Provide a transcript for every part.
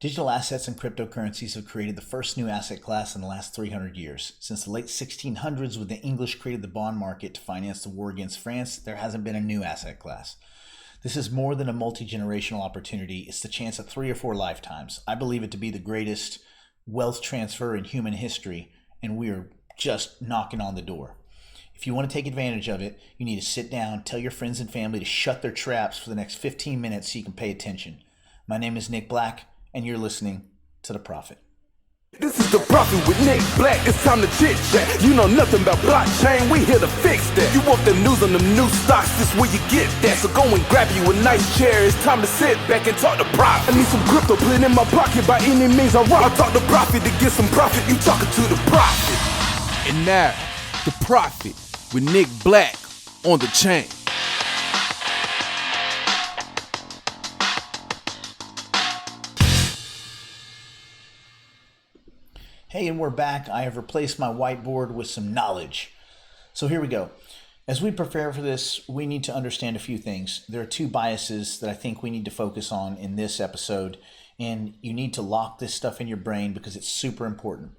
Digital assets and cryptocurrencies have created the first new asset class in the last 300 years. Since the late 1600s, when the English created the bond market to finance the war against France, there hasn't been a new asset class. This is more than a multi-generational opportunity. It's the chance of 3 or 4 lifetimes. I believe it to be the greatest wealth transfer in human history, and we are just knocking on the door. If you want to take advantage of it, you need to sit down, tell your friends and family to shut their traps for the next 15 minutes so you can pay attention. My name is Nick Black, and you're listening to The Prophet. This is The Prophet with Nick Black. It's time to chit chat. You know nothing about blockchain. We here to fix that. You want the news on the new stocks? This where you get that. So go and grab you a nice chair. It's time to sit back and talk to Prophet. I need some crypto, put it in my pocket by any means. I talk to Prophet to get some profit. You talking to the Prophet. And now, The Prophet with Nick Black on the chain. Hey, and we're back. I have replaced my whiteboard with some knowledge. So here we go. As we prepare for this, we need to understand a few things. There are 2 biases that I think we need to focus on in this episode, and you need to lock this stuff in your brain because it's super important.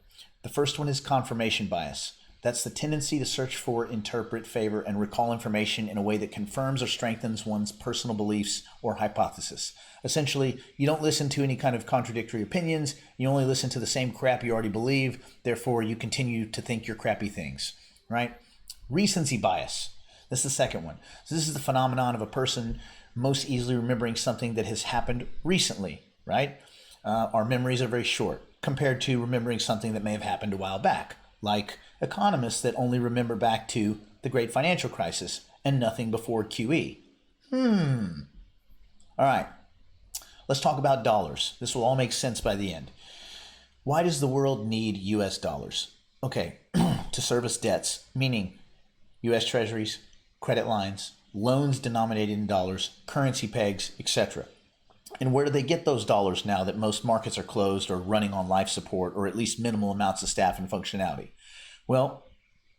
The first one is confirmation bias. That's the tendency to search for, interpret, favor, and recall information in a way that confirms or strengthens one's personal beliefs or hypothesis. Essentially, you don't listen to any kind of contradictory opinions. You only listen to the same crap you already believe. Therefore, you continue to think your crappy things, right? Recency bias. That's the second one. So this is the phenomenon of a person most easily remembering something that has happened recently, right? Our memories are very short compared to remembering something that may have happened a while back, like economists that only remember back to the Great Financial Crisis and nothing before QE. All right. Let's talk about dollars. This will all make sense by the end. Why does the world need US dollars? Okay, to service debts, meaning US treasuries, credit lines, loans denominated in dollars, currency pegs, etc. And where do they get those dollars now that most markets are closed or running on life support or at least minimal amounts of staff and functionality? Well,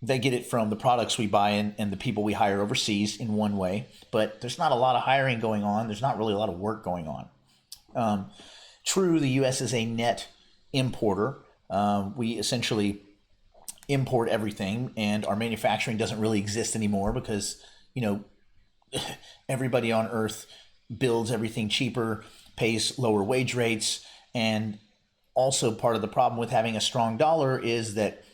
they get it from the products we buy and the people we hire overseas in one way, but there's not a lot of hiring going on. There's not really a lot of work going on. True, the U.S. is a net importer. We essentially import everything, and our manufacturing doesn't really exist anymore because, everybody on Earth builds everything cheaper, pays lower wage rates, and also part of the problem with having a strong dollar is that,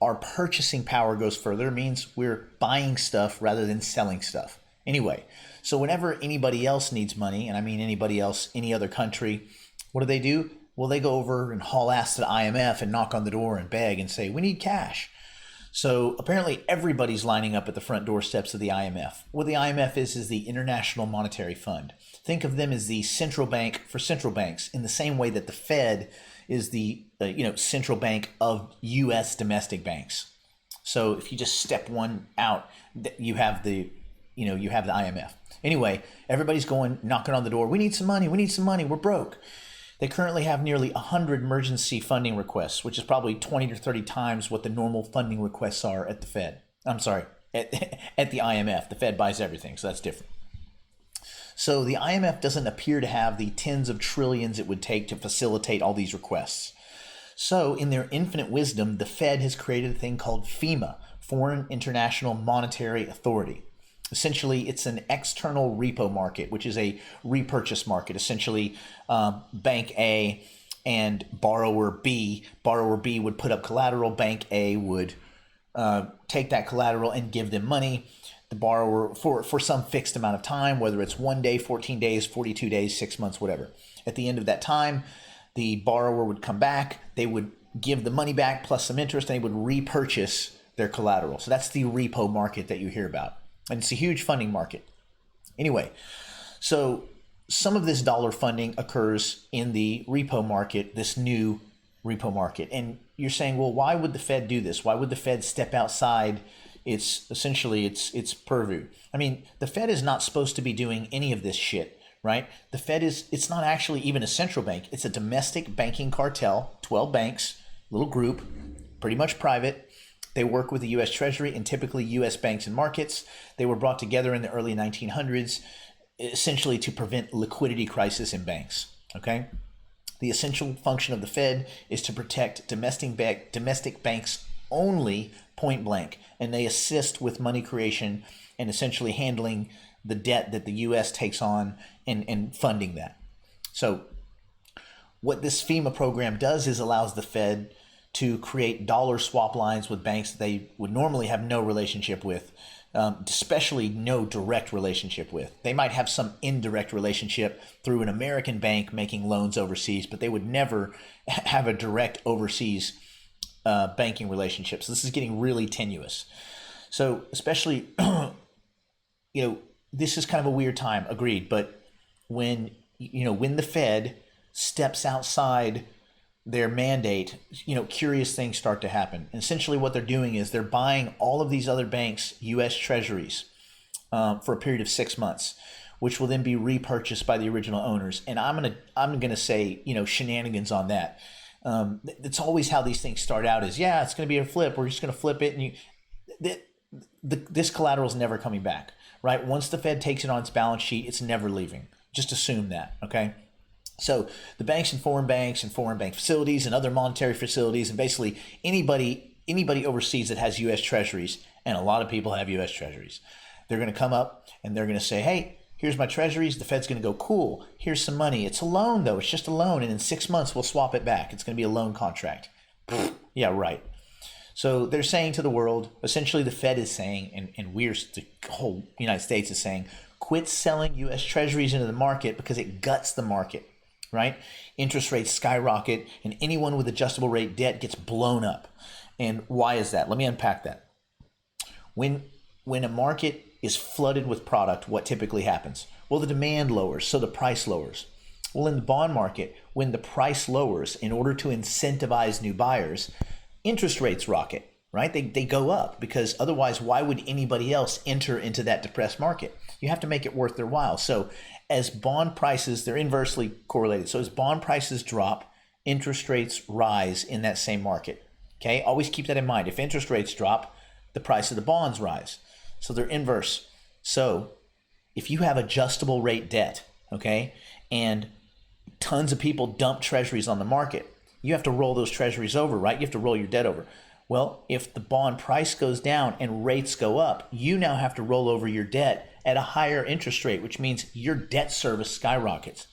our purchasing power goes further. It means we're buying stuff rather than selling stuff. Anyway, so whenever anybody else needs money, and I mean anybody else, any other country, what do? Well, they go over and haul ass to the IMF and knock on the door and beg and say, we need cash. So apparently everybody's lining up at the front doorsteps of the IMF. What the IMF is the International Monetary Fund. Think of them as the central bank for central banks in the same way that the Fed is the central bank of U.S. domestic banks. So if you just step one out, you have the IMF. Anyway, everybody's going knocking on the door. We need some money. We're broke. They currently have nearly 100 emergency funding requests, which is probably 20 to 30 times what the normal funding requests are at the Fed. I'm sorry, at the IMF. The Fed buys everything, so that's different. So the IMF doesn't appear to have the tens of trillions it would take to facilitate all these requests. So in their infinite wisdom, the Fed has created a thing called FEMA, Foreign International Monetary Authority. Essentially, it's an external repo market, which is a repurchase market. Essentially, Bank A and Borrower B. Borrower B would put up collateral. Bank A would take that collateral and give them money. The borrower for some fixed amount of time, whether it's 1 day, 14 days, 42 days, 6 months, whatever. At the end of that time, the borrower would come back. They would give the money back plus some interest, and they would repurchase their collateral. So that's the repo market that you hear about. And it's a huge funding market. Anyway, so some of this dollar funding occurs in the repo market, this new repo market. And you're saying, well, why would the Fed do this? Why would the Fed step outside its purview? I mean, the Fed is not supposed to be doing any of this shit, right? The Fed it's not actually even a central bank. It's a domestic banking cartel, 12 banks, little group, pretty much private. They work with the U.S. Treasury and typically U.S. banks and markets. They were brought together in the early 1900s, essentially to prevent liquidity crisis in banks, okay? The essential function of the Fed is to protect domestic banks only, point blank, and they assist with money creation and essentially handling the debt that the U.S. takes on and funding that. So what this FEMA program does is allows the Fed to create dollar swap lines with banks that they would normally have no relationship with, especially no direct relationship with. They might have some indirect relationship through an American bank making loans overseas, but they would never have a direct overseas banking relationship. So this is getting really tenuous. So especially, this is kind of a weird time, agreed. But when the Fed steps outside their mandate, curious things start to happen. And essentially what they're doing is they're buying all of these other banks' U.S. treasuries for a period of 6 months, which will then be repurchased by the original owners. And I'm gonna say, shenanigans on that. It's always how these things start out is, it's going to be a flip. We're just going to flip it. And this collateral is never coming back, right? Once the Fed takes it on its balance sheet, it's never leaving. Just assume that, okay? So the banks and foreign bank facilities and other monetary facilities and basically anybody overseas that has U.S. treasuries, and a lot of people have U.S. treasuries, they're going to come up and they're going to say, hey, here's my treasuries. The Fed's going to go, cool, here's some money. It's a loan, though. It's just a loan. And in 6 months, we'll swap it back. It's going to be a loan contract. Yeah, right. So they're saying to the world, essentially the Fed is saying, and the whole United States is saying, quit selling U.S. treasuries into the market because it guts the market, right? Interest rates skyrocket and anyone with adjustable rate debt gets blown up. And why is that? Let me unpack that. When a market is flooded with product, what typically happens? Well, the demand lowers, so the price lowers. Well, in the bond market, when the price lowers, in order to incentivize new buyers, interest rates rocket, right? They go up because otherwise, why would anybody else enter into that depressed market? You have to make it worth their while. So as bond prices, they're inversely correlated. So as bond prices drop, interest rates rise in that same market. Okay, always keep that in mind. If interest rates drop, the price of the bonds rise. So they're inverse. So if you have adjustable rate debt, okay, and tons of people dump treasuries on the market, you have to roll those treasuries over, right? You have to roll your debt over. Well, if the bond price goes down and rates go up, you now have to roll over your debt at a higher interest rate, which means your debt service skyrockets.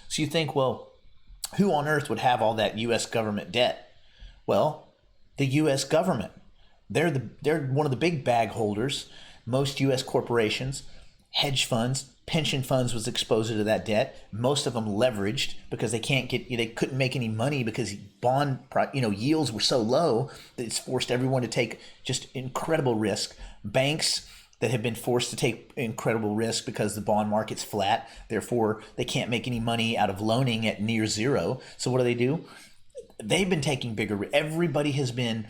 So you think, well, who on earth would have all that U.S. government debt? Well, the U.S. government. They're one of the big bag holders. Most U.S. corporations, hedge funds, pension funds was exposed to that debt. Most of them leveraged because they couldn't make any money because bond yields were so low that it's forced everyone to take just incredible risk. Banks that have been forced to take incredible risk because the bond market's flat, therefore they can't make any money out of loaning at near zero. So what do? They've been taking bigger risk. Everybody has been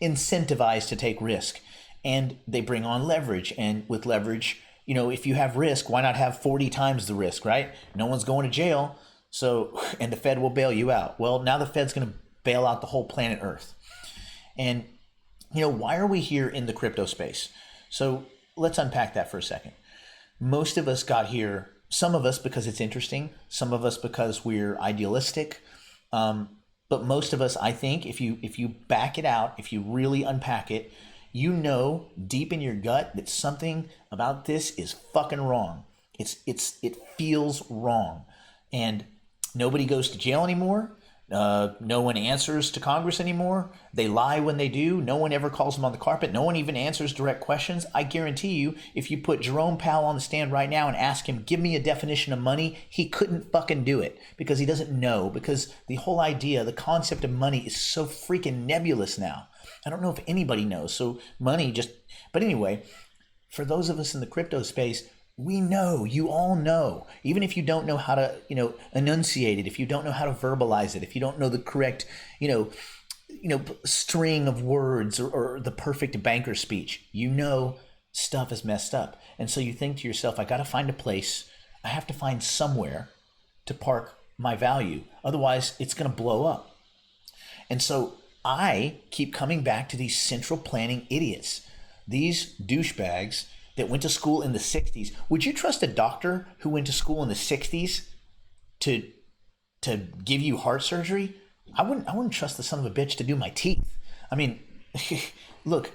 incentivized to take risk, and they bring on leverage. And with leverage, if you have risk, why not have 40 times the risk, right? No one's going to jail, and the Fed will bail you out. Well, now the Fed's going to bail out the whole planet Earth. And why are we here in the crypto space? So let's unpack that for a second. Most of us got here, some of us because it's interesting, some of us because we're idealistic, but most of us, I think, if you back it out, if you really unpack it, deep in your gut that something about this is fucking wrong. It feels wrong, and nobody goes to jail anymore. No one answers to Congress anymore. They lie when they do. No one ever calls them on the carpet. No one even answers direct questions. I guarantee you, if you put Jerome Powell on the stand right now and ask him, give me a definition of money, he couldn't fucking do it because he doesn't know, because the whole idea, the concept of money is so freaking nebulous now. I don't know if anybody knows. So but anyway, for those of us in the crypto space, we know, you all know, even if you don't know how to, enunciate it, if you don't know how to verbalize it, if you don't know the correct, string of words or the perfect banker speech, stuff is messed up. And so you think to yourself, I got to find a place. I have to find somewhere to park my value. Otherwise, it's going to blow up. And so I keep coming back to these central planning idiots, these douchebags that went to school in the 60s. Would you trust a doctor who went to school in the 60s to to give you heart surgery, I wouldn't trust the son of a bitch to do my teeth. I mean, look,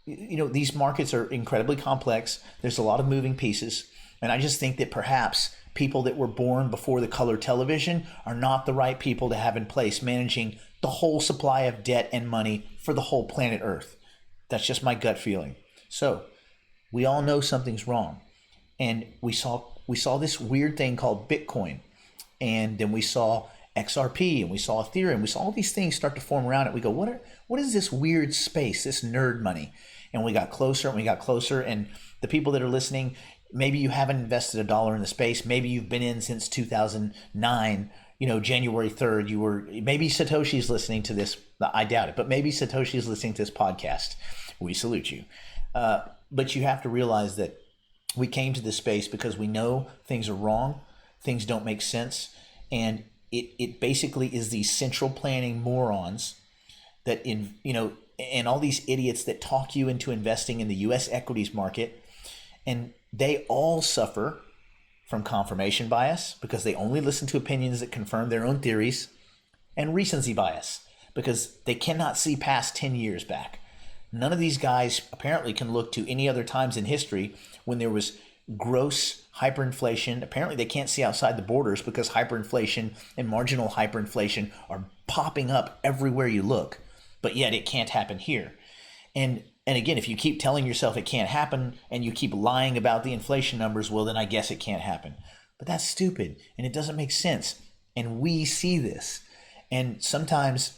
these markets are incredibly complex. There's a lot of moving pieces. And I just think that perhaps people that were born before the color television are not the right people to have in place managing the whole supply of debt and money for the whole planet Earth. That's just my gut feeling. So we all know something's wrong. And we saw this weird thing called Bitcoin. And then we saw XRP, and we saw Ethereum. We saw all these things start to form around it. We go, what is this weird space, this nerd money? And we got closer and we got closer. And the people that are listening, maybe you haven't invested $1 in the space. Maybe you've been in since 2009, January 3rd. Maybe Satoshi's listening to this. I doubt it, but maybe Satoshi's listening to this podcast. We salute you. But you have to realize that we came to this space because we know things are wrong. Things don't make sense. And it basically is these central planning morons that and all these idiots that talk you into investing in the U.S. equities market. And they all suffer from confirmation bias because they only listen to opinions that confirm their own theories, and recency bias because they cannot see past 10 years back. None of these guys apparently can look to any other times in history when there was gross hyperinflation. Apparently they can't see outside the borders because hyperinflation and marginal hyperinflation are popping up everywhere you look, but yet it can't happen here. And again, if you keep telling yourself it can't happen and you keep lying about the inflation numbers, well, then I guess it can't happen. But that's stupid and it doesn't make sense. And we see this. And sometimes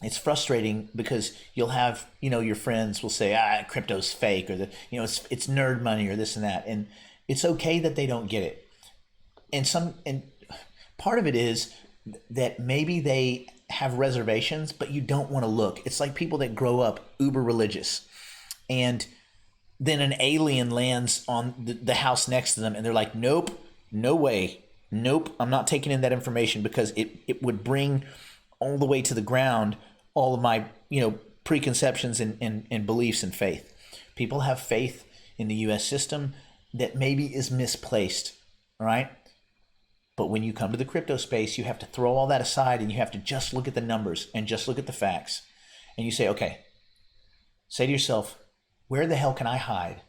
it's frustrating because you'll have, your friends will say, crypto's fake, or it's nerd money, or this and that. And it's okay that they don't get it. And part of it is that maybe they have reservations, but you don't want to look. It's like people that grow up uber religious and then an alien lands on the house next to them and they're like, nope, no way. Nope, I'm not taking in that information because it would bring all the way to the ground all of my preconceptions and beliefs and faith. People have faith in the U.S. system that maybe is misplaced, all right? But when you come to the crypto space, you have to throw all that aside and you have to just look at the numbers and just look at the facts. And you say, okay, say to yourself, where the hell can I hide?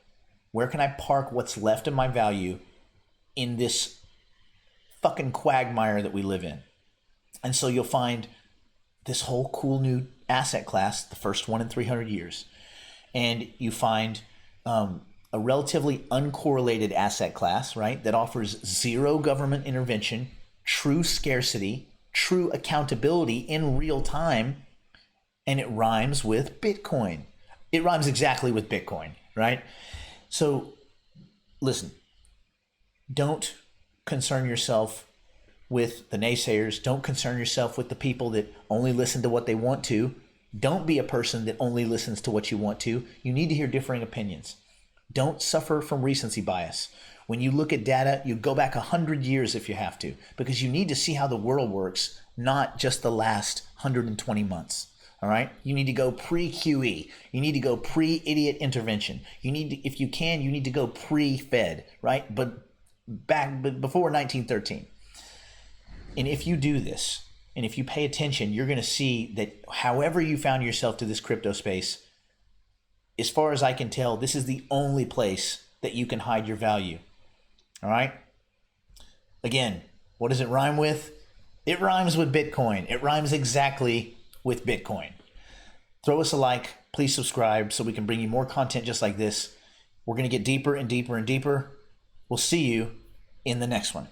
Where can I park what's left of my value in this fucking quagmire that we live in? And so you'll find this whole cool new asset class, the first one in 300 years. And you find a relatively uncorrelated asset class, right, that offers zero government intervention, true scarcity, true accountability in real time, and it rhymes with Bitcoin. It rhymes exactly with Bitcoin, right? So listen, don't concern yourself with the naysayers. Don't concern yourself with the people that only listen to what they want to. Don't be a person that only listens to what you want to. You need to hear differing opinions. Don't suffer from recency bias. When you look at data, you go back 100 years if you have to, because you need to see how the world works, not just the last 120 months. All right? You need to go pre-QE. You need to go pre-idiot intervention. You need to, if you can, you need to go pre-Fed, right? But before 1913. And if you do this, and if you pay attention, you're going to see that however you found yourself to this crypto space, as far as I can tell, this is the only place that you can hide your value. All right? Again, what does it rhyme with? It rhymes with Bitcoin. It rhymes exactly with Bitcoin. Throw us a like. Please subscribe so we can bring you more content just like this. We're going to get deeper and deeper and deeper. We'll see you in the next one.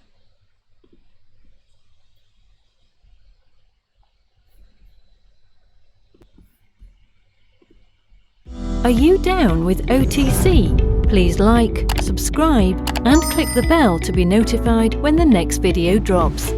Are you down with OTC? Please like, subscribe, and click the bell to be notified when the next video drops.